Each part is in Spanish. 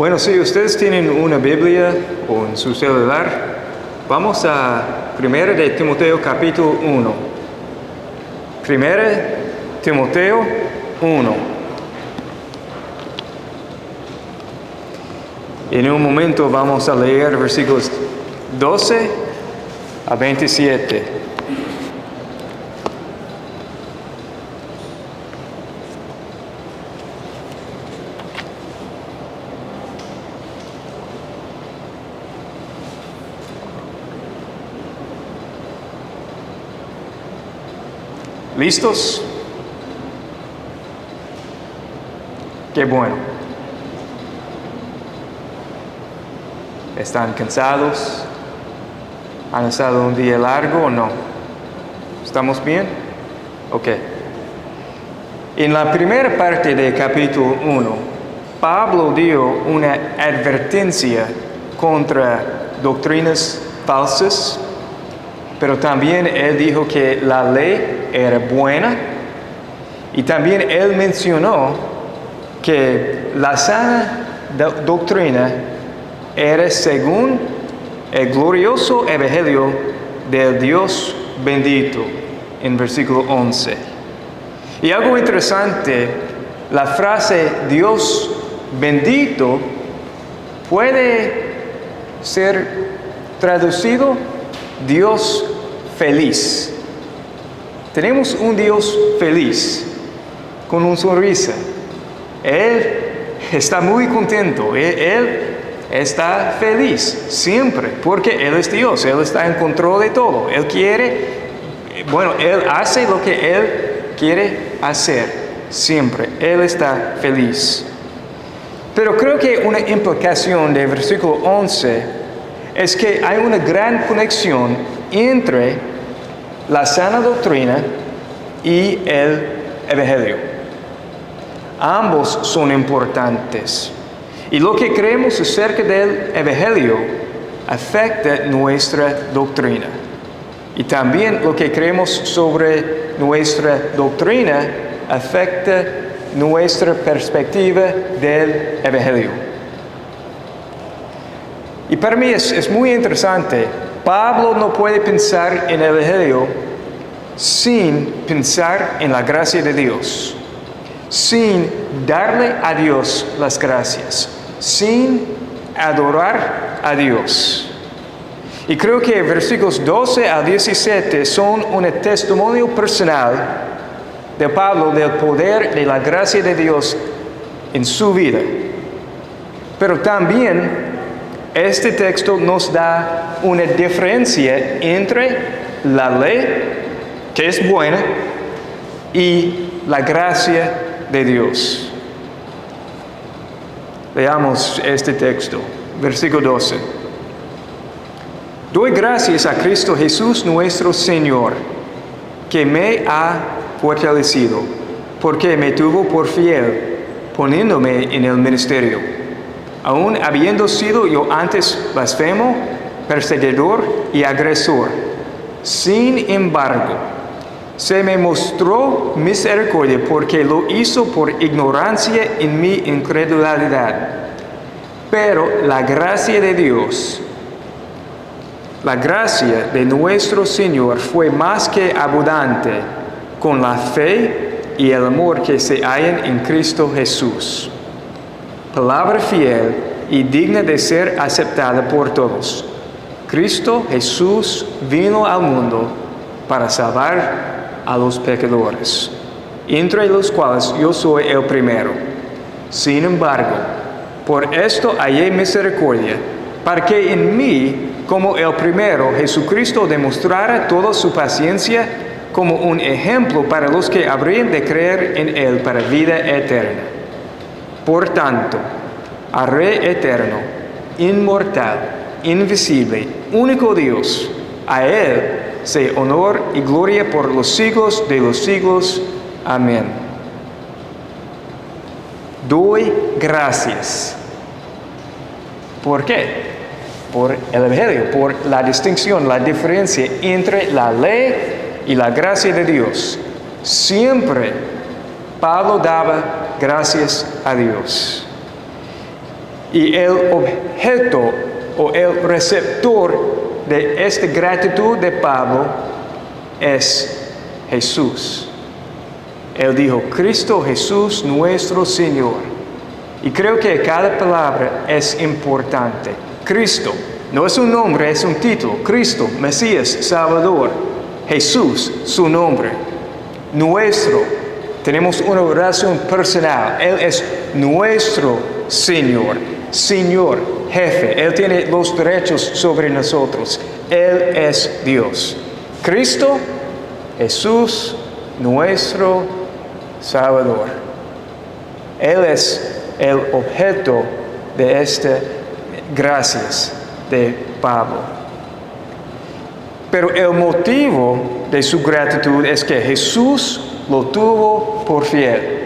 Bueno, si ustedes tienen una Biblia o en su celular, vamos a 1 de Timoteo capítulo 1. 1 Timoteo 1. En un momento vamos a leer versículos 12 a 27. ¿Listos? Qué bueno. ¿Están cansados? ¿Han estado un día largo o no? ¿Estamos bien? Ok. En la primera parte del capítulo 1, Pablo dio una advertencia contra doctrinas falsas, pero también él dijo que la ley era buena y también él mencionó que la sana doctrina era según el glorioso evangelio del Dios bendito en versículo 11. Y algo interesante, la frase Dios bendito puede ser traducido Dios feliz. Tenemos un Dios feliz, con una sonrisa. Él está muy contento, Él está feliz siempre, porque Él es Dios, Él está en control de todo. Él hace lo que Él quiere hacer, siempre. Él está feliz. Pero creo que una implicación del versículo 11 es que hay una gran conexión entre la sana doctrina y el evangelio. Ambos son importantes. Y lo que creemos acerca del evangelio afecta nuestra doctrina. Y también lo que creemos sobre nuestra doctrina afecta nuestra perspectiva del evangelio. Y para mí es muy interesante. Pablo no puede pensar en el evangelio sin pensar en la gracia de Dios, sin darle a Dios las gracias, sin adorar a Dios. Y creo que versículos 12 a 17 son un testimonio personal de Pablo del poder de la gracia de Dios en su vida. Pero también este texto nos da una diferencia entre la ley, que es buena, y la gracia de Dios. Leamos este texto, versículo 12. Doy gracias a Cristo Jesús nuestro Señor, que me ha fortalecido, porque me tuvo por fiel, poniéndome en el ministerio. Aun habiendo sido yo antes blasfemo, perseguidor y agresor. Sin embargo, se me mostró misericordia porque lo hizo por ignorancia en mi incredulidad. Pero la gracia de Dios, la gracia de nuestro Señor fue más que abundante con la fe y el amor que se hallan en Cristo Jesús. Palabra fiel y digna de ser aceptada por todos. Cristo Jesús vino al mundo para salvar a los pecadores, entre los cuales yo soy el primero. Sin embargo, por esto hallé misericordia, para que en mí, como el primero, Jesucristo demostrara toda su paciencia como un ejemplo para los que habrían de creer en Él para vida eterna. Por tanto, al Rey eterno, inmortal, invisible, único Dios, a Él sea honor y gloria por los siglos de los siglos. Amén. Doy gracias. ¿Por qué? Por el evangelio, por la distinción, la diferencia entre la ley y la gracia de Dios. Siempre Pablo daba gracias a Dios. Y el objeto o el receptor de esta gratitud de Pablo es Jesús. Él dijo, Cristo Jesús nuestro Señor. Y creo que cada palabra es importante. Cristo, no es un nombre, es un título. Cristo, Mesías, Salvador. Jesús, su nombre. Nuestro, tenemos una oración personal. Él es nuestro Señor. Señor, jefe. Él tiene los derechos sobre nosotros. Él es Dios. Cristo, Jesús, nuestro Salvador. Él es el objeto de estas gracias de Pablo. Pero el motivo de su gratitud es que Jesús lo tuvo por fiel.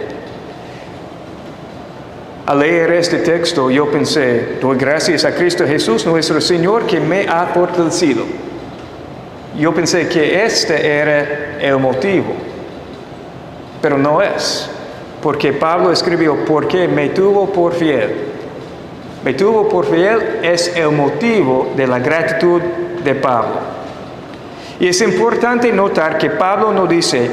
Al leer este texto yo pensé, doy gracias a Cristo Jesús nuestro Señor que me ha fortalecido. Yo pensé que este era el motivo, pero no es, porque Pablo escribió, porque me tuvo por fiel. Me tuvo por fiel es el motivo de la gratitud de Pablo. Y es importante notar que Pablo no dice,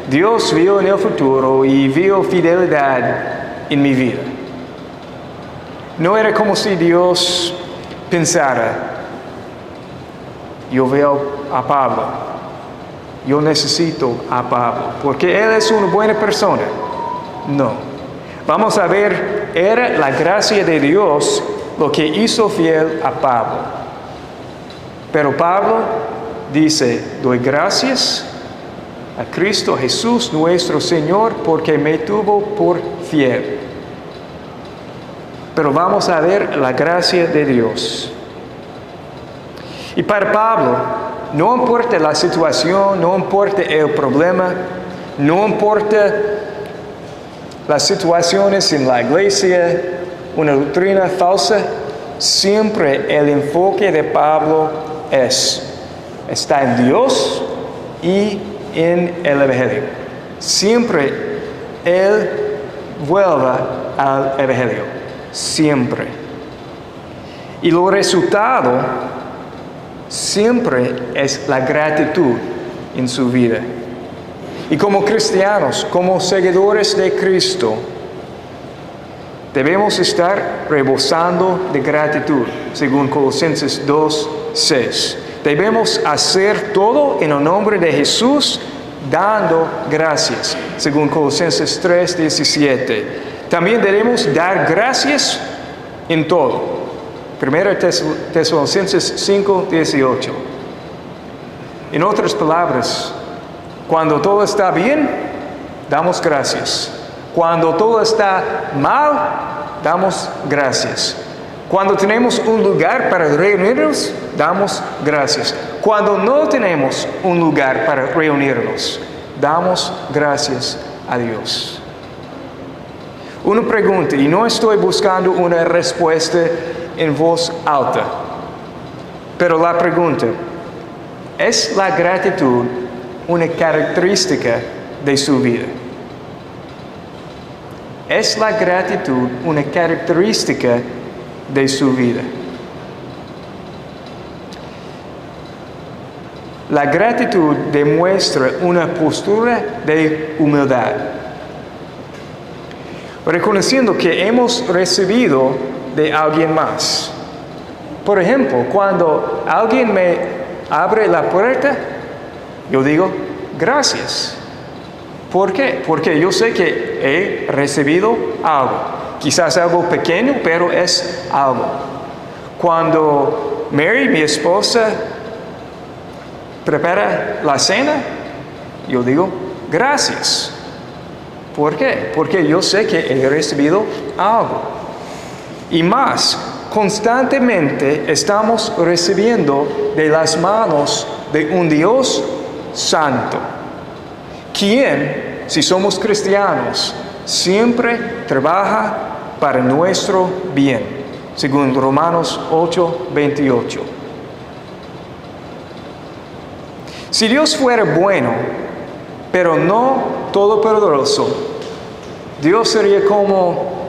Dios vio en el futuro y vio fidelidad en mi vida. No era como si Dios pensara, yo veo a Pablo, yo necesito a Pablo, porque él es una buena persona. No. Vamos a ver, era la gracia de Dios lo que hizo fiel a Pablo. Pero Pablo dice, doy gracias a Cristo Jesús nuestro Señor porque me tuvo por fiel. Pero vamos a ver la gracia de Dios. Y para Pablo, no importa la situación, no importa el problema, no importa las situaciones en la iglesia, una doctrina falsa, siempre el enfoque de Pablo está en Dios y en el Evangelio. Siempre él vuelve al Evangelio. Siempre. Y lo resultado siempre es la gratitud en su vida. Y como cristianos, como seguidores de Cristo, debemos estar rebosando de gratitud, según Colosenses 2:6. Debemos hacer todo en el nombre de Jesús, dando gracias, según Colosenses 3:17. También debemos dar gracias en todo. 1 Tesalonicenses 5:18. En otras palabras, cuando todo está bien, damos gracias. Cuando todo está mal, damos gracias. Cuando tenemos un lugar para reunirnos, damos gracias. Cuando no tenemos un lugar para reunirnos, damos gracias a Dios. Una pregunta, y no estoy buscando una respuesta en voz alta, pero la pregunta, ¿es la gratitud una característica de su vida? ¿Es la gratitud una característica de su vida? La gratitud demuestra una postura de humildad, reconociendo que hemos recibido de alguien más. Por ejemplo, cuando alguien me abre la puerta, yo digo, gracias. ¿Por qué? Porque yo sé que he recibido algo. Quizás algo pequeño, pero es algo. Cuando Mary, mi esposa, prepara la cena, yo digo, gracias. ¿Por qué? Porque yo sé que he recibido algo. Y más, constantemente estamos recibiendo de las manos de un Dios santo, quien, si somos cristianos, siempre trabaja para nuestro bien, según Romanos 8:28. Si Dios fuera bueno, pero no todopoderoso, Dios sería como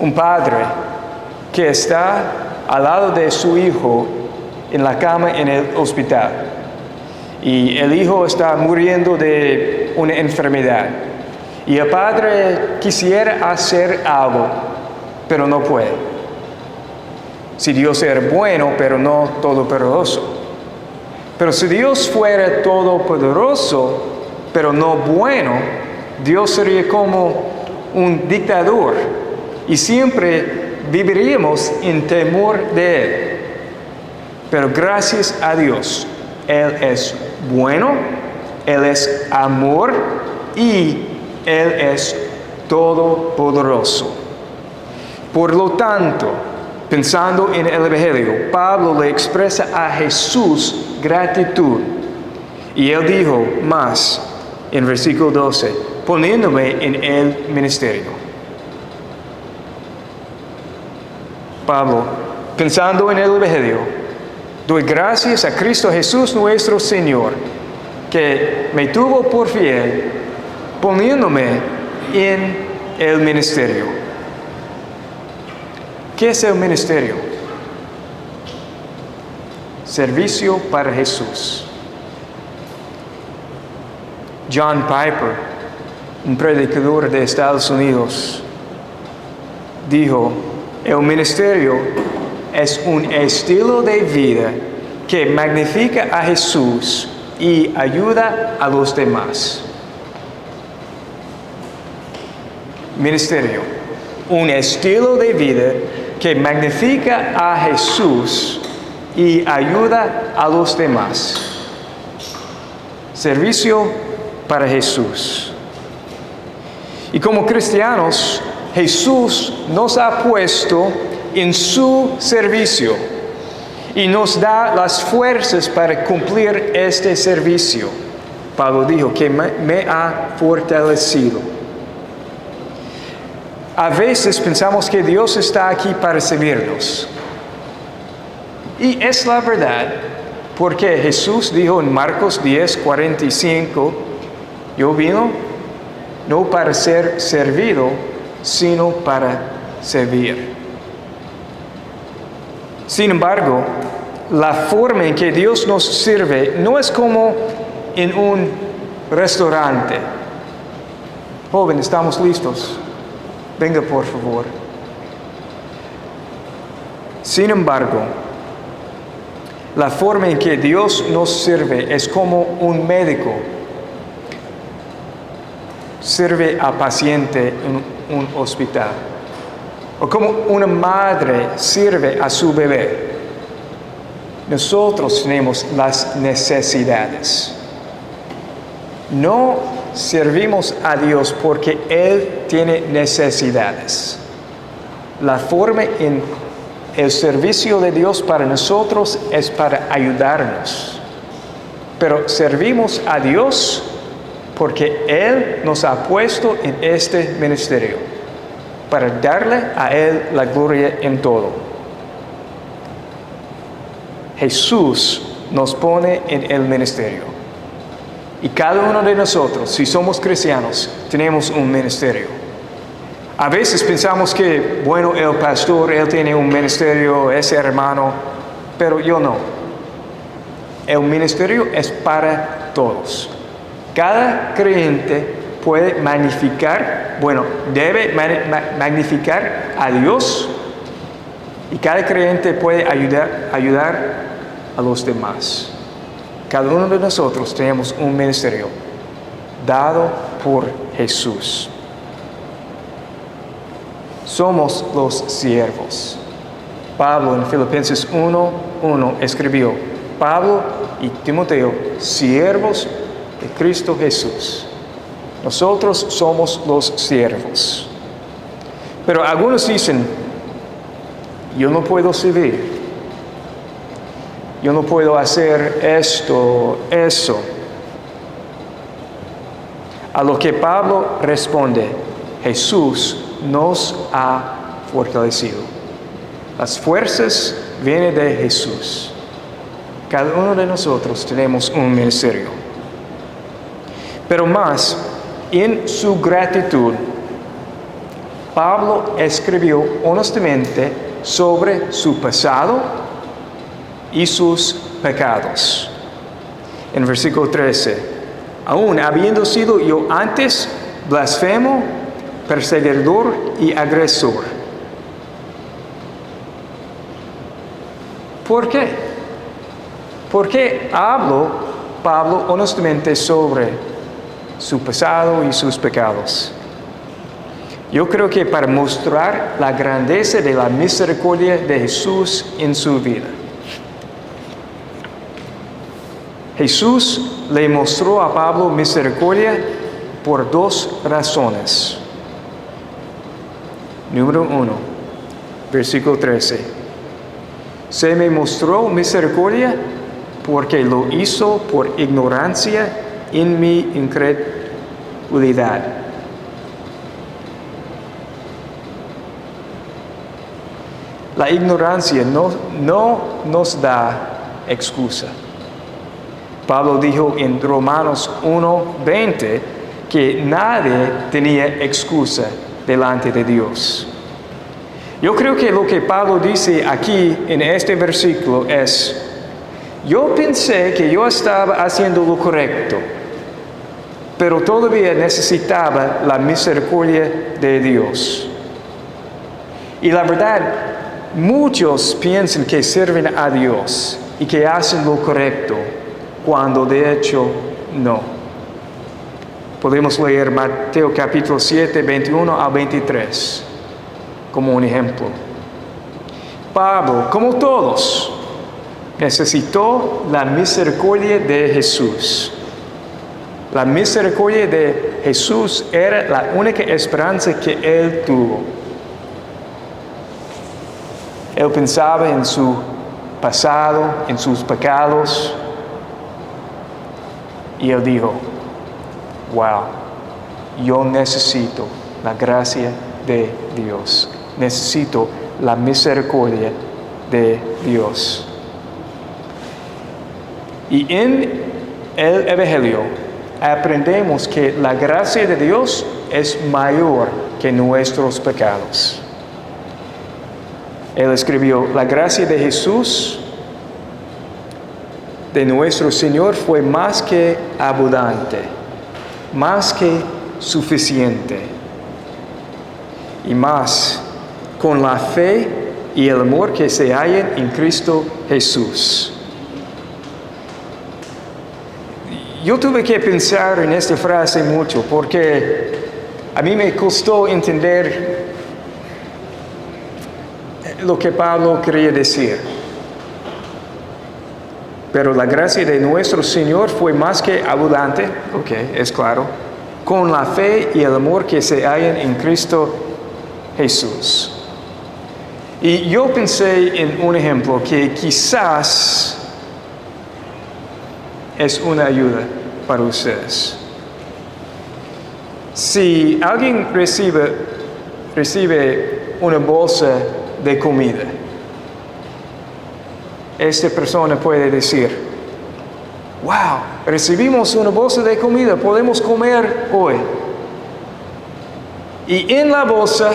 un padre que está al lado de su hijo en la cama en el hospital. Y el hijo está muriendo de una enfermedad. Y el padre quisiera hacer algo, pero no puede. Si Dios era bueno, pero no todopoderoso. Pero si Dios fuera todopoderoso, pero no bueno, Dios sería como un dictador y siempre viviríamos en temor de Él. Pero gracias a Dios, Él es bueno, Él es amor y Él es todopoderoso. Por lo tanto, pensando en el Evangelio, Pablo le expresa a Jesús gratitud. Y él dijo más en versículo 12, poniéndome en el ministerio. Pablo, pensando en el Evangelio, doy gracias a Cristo Jesús nuestro Señor, que me tuvo por fiel, poniéndome en el ministerio. ¿Qué es el ministerio? Servicio para Jesús. John Piper, un predicador de Estados Unidos, dijo, el ministerio es un estilo de vida que magnifica a Jesús y ayuda a los demás. Ministerio, un estilo de vida que magnifica a Jesús y ayuda a los demás. Servicio para Jesús. Y como cristianos, Jesús nos ha puesto en su servicio y nos da las fuerzas para cumplir este servicio. Pablo dijo que me ha fortalecido. A veces pensamos que Dios está aquí para servirnos. Y es la verdad, porque Jesús dijo en Marcos 10:45, yo vino no para ser servido, sino para servir. Sin embargo, la forma en que Dios nos sirve no es como en un restaurante. Joven, ¿estamos listos? Venga, por favor. Sin embargo, la forma en que Dios nos sirve es como un médico sirve a paciente en un hospital, o como una madre sirve a su bebé. Nosotros tenemos las necesidades. No servimos a Dios porque Él tiene necesidades. La forma en el servicio de Dios para nosotros es para ayudarnos. Pero servimos a Dios porque Él nos ha puesto en este ministerio para darle a Él la gloria en todo. Jesús nos pone en el ministerio. Y cada uno de nosotros, si somos cristianos, tenemos un ministerio. A veces pensamos que, bueno, el pastor, él tiene un ministerio, ese hermano, pero yo no. El ministerio es para todos. Cada creyente puede magnificar, debe magnificar a Dios, y cada creyente puede ayudar a los demás. Cada uno de nosotros tenemos un ministerio dado por Jesús. Somos los siervos. Pablo en Filipenses 1:1 escribió, Pablo y Timoteo, siervos de Cristo Jesús. Nosotros somos los siervos. Pero algunos dicen, yo no puedo servir. Yo no puedo hacer esto, eso. A lo que Pablo responde, Jesús nos ha fortalecido. Las fuerzas vienen de Jesús. Cada uno de nosotros tenemos un ministerio. Pero más, en su gratitud, Pablo escribió honestamente sobre su pasado y sus pecados. En versículo 13, aún habiendo sido yo antes blasfemo, perseguidor y agresor. ¿Por qué? ¿Por qué habló Pablo honestamente sobre su pasado y sus pecados? Yo creo que para mostrar la grandeza de la misericordia de Jesús en su vida. Jesús le mostró a Pablo misericordia por dos razones. Número 1, versículo 13. Se me mostró misericordia porque lo hizo por ignorancia en mi incredulidad. La ignorancia no nos da excusa. Pablo dijo en Romanos 1:20 que nadie tenía excusa delante de Dios. Yo creo que lo que Pablo dice aquí en este versículo es, yo pensé que yo estaba haciendo lo correcto, pero todavía necesitaba la misericordia de Dios. Y la verdad, muchos piensan que sirven a Dios y que hacen lo correcto, cuando de hecho no. Podemos leer Mateo capítulo 7, 21 al 23, como un ejemplo. Pablo, como todos, necesitó la misericordia de Jesús. La misericordia de Jesús era la única esperanza que él tuvo. Él pensaba en su pasado, en sus pecados, y él dijo, wow, yo necesito la gracia de Dios. Necesito la misericordia de Dios. Y en el Evangelio aprendemos que la gracia de Dios es mayor que nuestros pecados. Él escribió, la gracia de Jesús, de nuestro Señor, fue más que abundante, más que suficiente, y más con la fe y el amor que se hallan en Cristo Jesús. Yo tuve que pensar en esta frase mucho porque a mí me costó entender lo que Pablo quería decir. Pero la gracia de nuestro Señor fue más que abundante, es claro, con la fe y el amor que se hallan en Cristo Jesús. Y yo pensé en un ejemplo que quizás es una ayuda para ustedes. Si alguien recibe una bolsa de comida, esta persona puede decir, wow, recibimos una bolsa de comida, podemos comer hoy. Y en la bolsa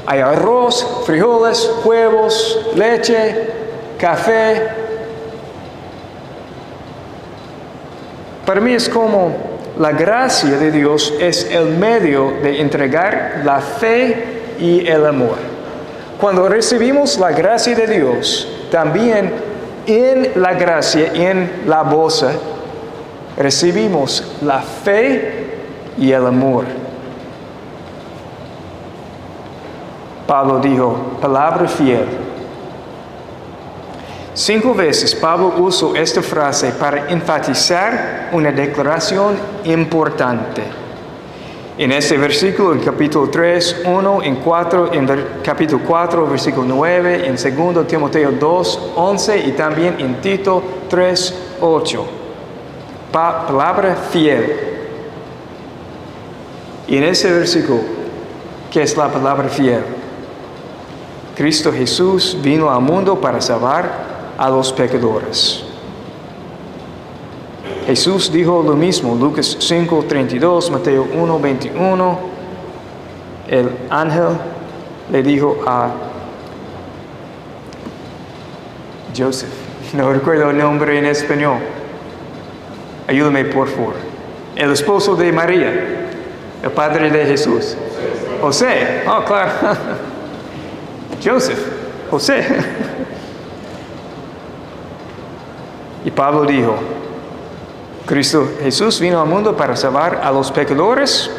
hay arroz, frijoles, huevos, leche, café. Para mí es como la gracia de Dios es el medio de entregar la fe y el amor. Cuando recibimos la gracia de Dios, también en la gracia, en la bolsa, recibimos la fe y el amor. Pablo dijo, palabra fiel. 5 veces Pablo usó esta frase para enfatizar una declaración importante. En este versículo, en capítulo 3, 1, en capítulo 4, versículo 9, en 2 Timoteo 2, 11 y también en Tito 3, 8. Palabra fiel. Y en ese versículo, ¿qué es la palabra fiel? Cristo Jesús vino al mundo para salvar a los pecadores. Jesús dijo lo mismo, Lucas 5:32, Mateo 1:21. el ángel le dijo a Joseph, no recuerdo el nombre en español, ayúdame por favor, el esposo de María, el padre de Jesús, José, oh claro, Joseph, José. Y Pablo dijo, Cristo Jesús vino al mundo para salvar a los pecadores,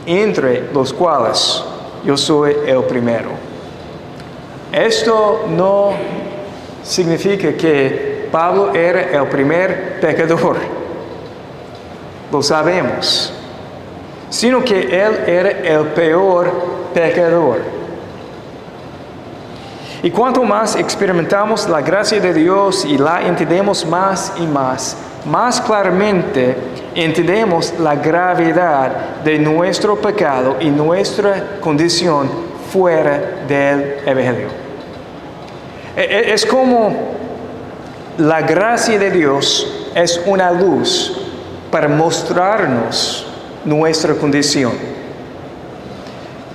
entre los cuales yo soy el primero. Esto no significa que Pablo era el primer pecador, lo sabemos, sino que él era el peor pecador. Y cuanto más experimentamos la gracia de Dios y la entendemos más y más claramente entendemos la gravedad de nuestro pecado y nuestra condición fuera del Evangelio. Es como la gracia de Dios es una luz para mostrarnos nuestra condición.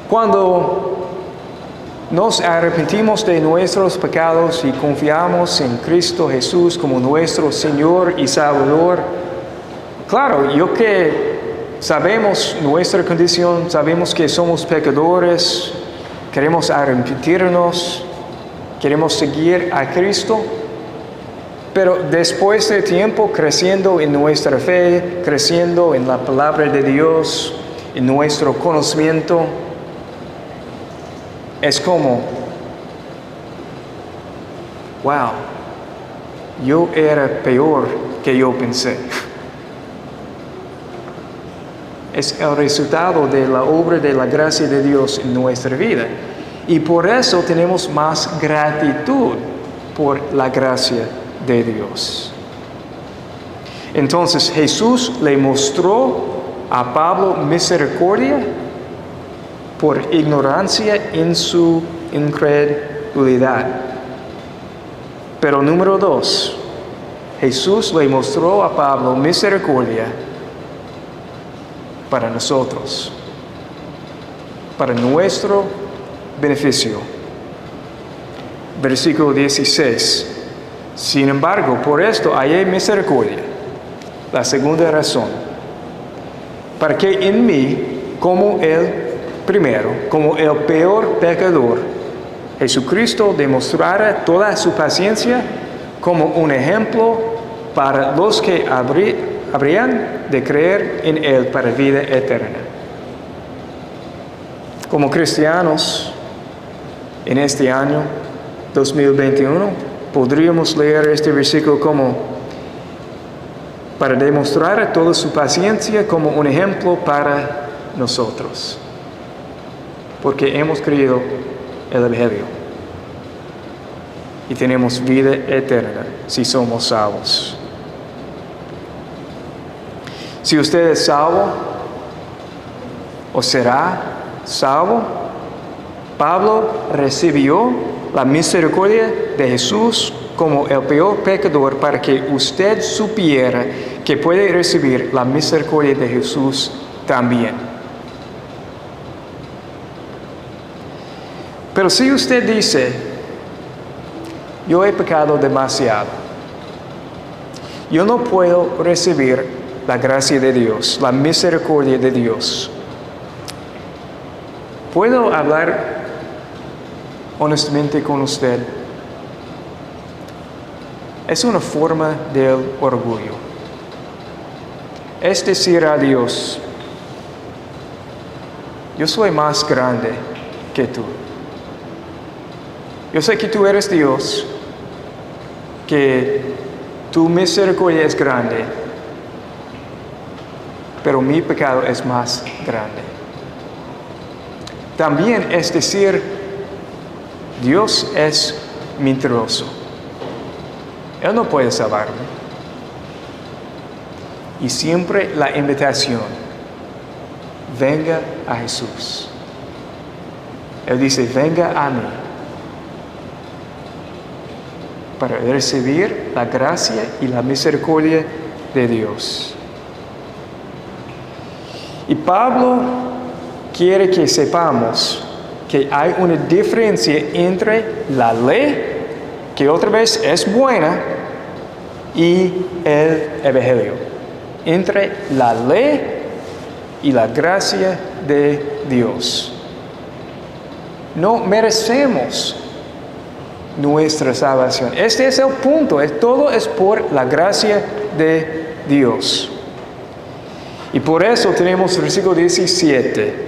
Cuando nos arrepentimos de nuestros pecados y confiamos en Cristo Jesús como nuestro Señor y Salvador, claro, yo que sabemos nuestra condición, sabemos que somos pecadores, queremos arrepentirnos, queremos seguir a Cristo, pero después de tiempo creciendo en nuestra fe, creciendo en la palabra de Dios, en nuestro conocimiento, es como, wow, yo era peor que yo pensé. Es el resultado de la obra de la gracia de Dios en nuestra vida. Y por eso tenemos más gratitud por la gracia de Dios. Entonces Jesús le mostró a Pablo misericordia por ignorancia en su incredulidad. Pero número 2, Jesús le mostró a Pablo misericordia para nosotros, para nuestro beneficio. Versículo 16. Sin embargo, por esto hallé misericordia. La segunda razón, para que en mí, como el primero, como el peor pecador, Jesucristo demostrara toda su paciencia como un ejemplo para los que habrían de creer en Él para vida eterna. Como cristianos, en este año 2021, podríamos leer este versículo como para demostrar toda su paciencia como un ejemplo para nosotros. Porque hemos creído el Evangelio y tenemos vida eterna si somos salvos. Si usted es salvo o será salvo, Pablo recibió la misericordia de Jesús como el peor pecador para que usted supiera que puede recibir la misericordia de Jesús también. Pero si usted dice, yo he pecado demasiado, yo no puedo recibir la gracia de Dios, la misericordia de Dios, ¿puedo hablar honestamente con usted? Es una forma del orgullo. Es decir a Dios, yo soy más grande que tú. Yo sé que tú eres Dios, que tu misericordia es grande, pero mi pecado es más grande. También es decir, Dios es mentiroso. Él no puede salvarme. Y siempre la invitación, venga a Jesús. Él dice, venga a mí, para recibir la gracia y la misericordia de Dios. Y Pablo quiere que sepamos que hay una diferencia entre la ley, que otra vez es buena, y el Evangelio. Entre la ley y la gracia de Dios. No merecemos nuestra salvación. Este es el punto. Todo es por la gracia de Dios. Y por eso tenemos el versículo 17.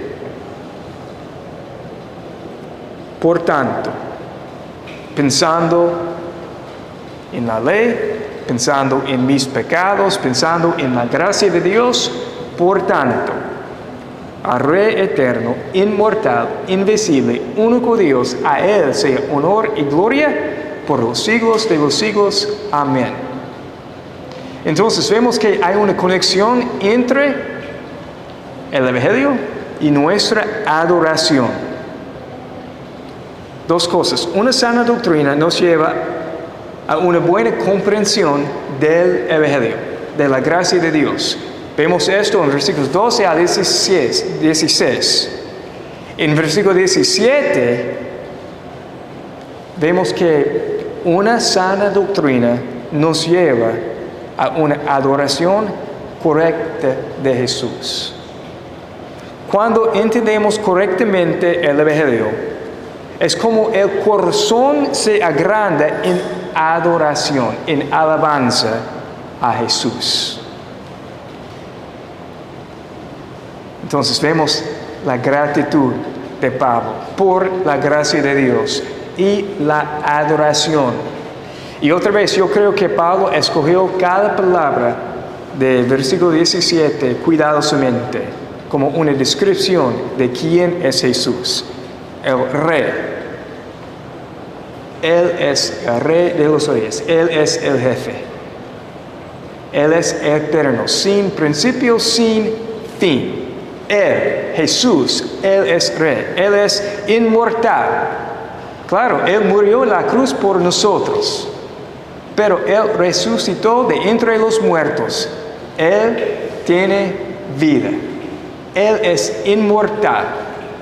Por tanto, pensando en la ley, pensando en mis pecados, pensando en la gracia de Dios, por tanto, al Rey eterno, inmortal, invisible, único Dios, a Él sea honor y gloria por los siglos de los siglos. Amén. Entonces vemos que hay una conexión entre el Evangelio y nuestra adoración. Dos cosas. Una sana doctrina nos lleva a una buena comprensión del Evangelio, de la gracia de Dios. Vemos esto en versículos 12 a 16. En versículo 17 vemos que una sana doctrina nos lleva a una adoración correcta de Jesús. Cuando entendemos correctamente el Evangelio, es como el corazón se agranda en adoración, en alabanza a Jesús. Entonces vemos la gratitud de Pablo por la gracia de Dios y la adoración. Y otra vez, yo creo que Pablo escogió cada palabra del versículo 17 cuidadosamente, como una descripción de quién es Jesús. El Rey. Él es el Rey de los Reyes. Él es el Jefe. Él es eterno, sin principio, sin fin. Él, Jesús, Él es Rey. Él es inmortal. Claro, Él murió en la cruz por nosotros. Pero Él resucitó de entre los muertos. Él tiene vida. Él es inmortal.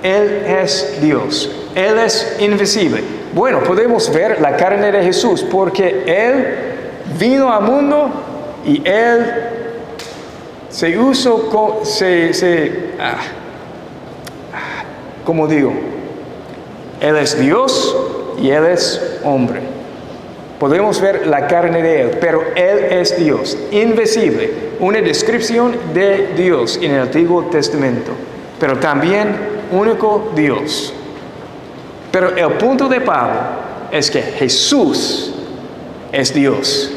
Él es Dios. Él es invisible. Bueno, podemos ver la carne de Jesús porque Él vino al mundo y Él se usó, como digo, Él es Dios y Él es hombre. Podemos ver la carne de Él, pero Él es Dios, invisible, una descripción de Dios en el Antiguo Testamento, pero también único Dios. Pero el punto de Pablo es que Jesús es Dios.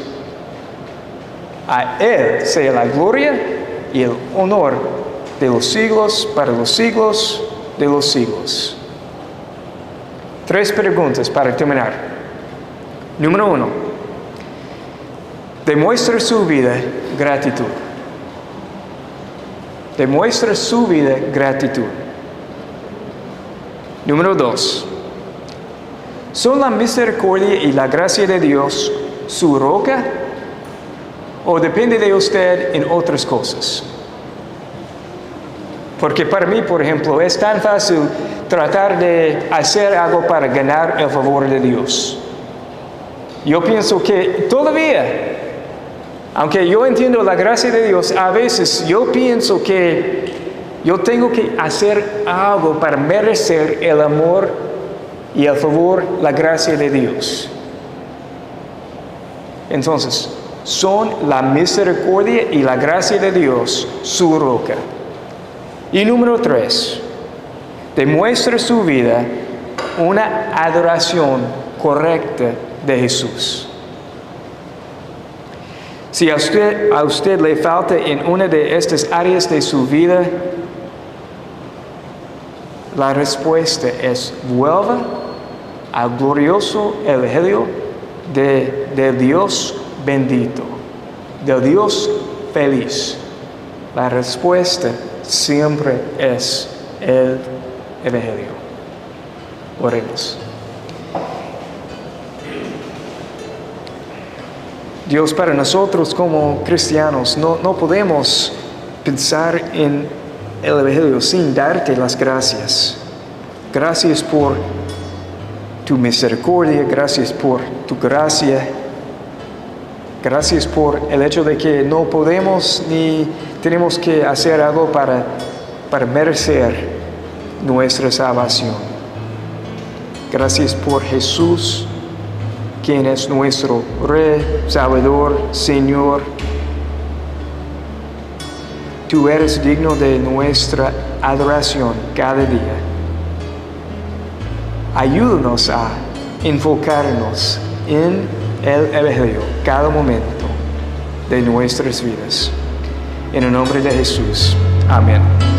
A Él sea la gloria y el honor de los siglos para los siglos de los siglos. 3 preguntas para terminar. Número 1. Demuestra su vida gratitud. Demuestra su vida gratitud. Número 2. ¿Son la misericordia y la gracia de Dios su roca? ¿O depende de usted en otras cosas? Porque para mí, por ejemplo, es tan fácil tratar de hacer algo para ganar el favor de Dios. Yo pienso que todavía, aunque yo entiendo la gracia de Dios, a veces yo pienso que yo tengo que hacer algo para merecer el amor y el favor, la gracia de Dios. Entonces, son la misericordia y la gracia de Dios su roca. Y número 3, demuestra su vida una adoración correcta de Jesús. Si a usted le falta en una de estas áreas de su vida, la respuesta es vuelva al glorioso Evangelio del Dios bendito, del Dios feliz. La respuesta siempre es el Evangelio. Oremos. Dios, para nosotros como cristianos no podemos pensar en el Evangelio sin darte las gracias. Gracias por tu misericordia, gracias por tu gracia. Gracias por el hecho de que no podemos ni tenemos que hacer algo para merecer nuestra salvación. Gracias por Jesús, quien es nuestro Rey, Salvador, Señor. Tú eres digno de nuestra adoración cada día. Ayúdanos a enfocarnos en el Evangelio cada momento de nuestras vidas. En el nombre de Jesús. Amén.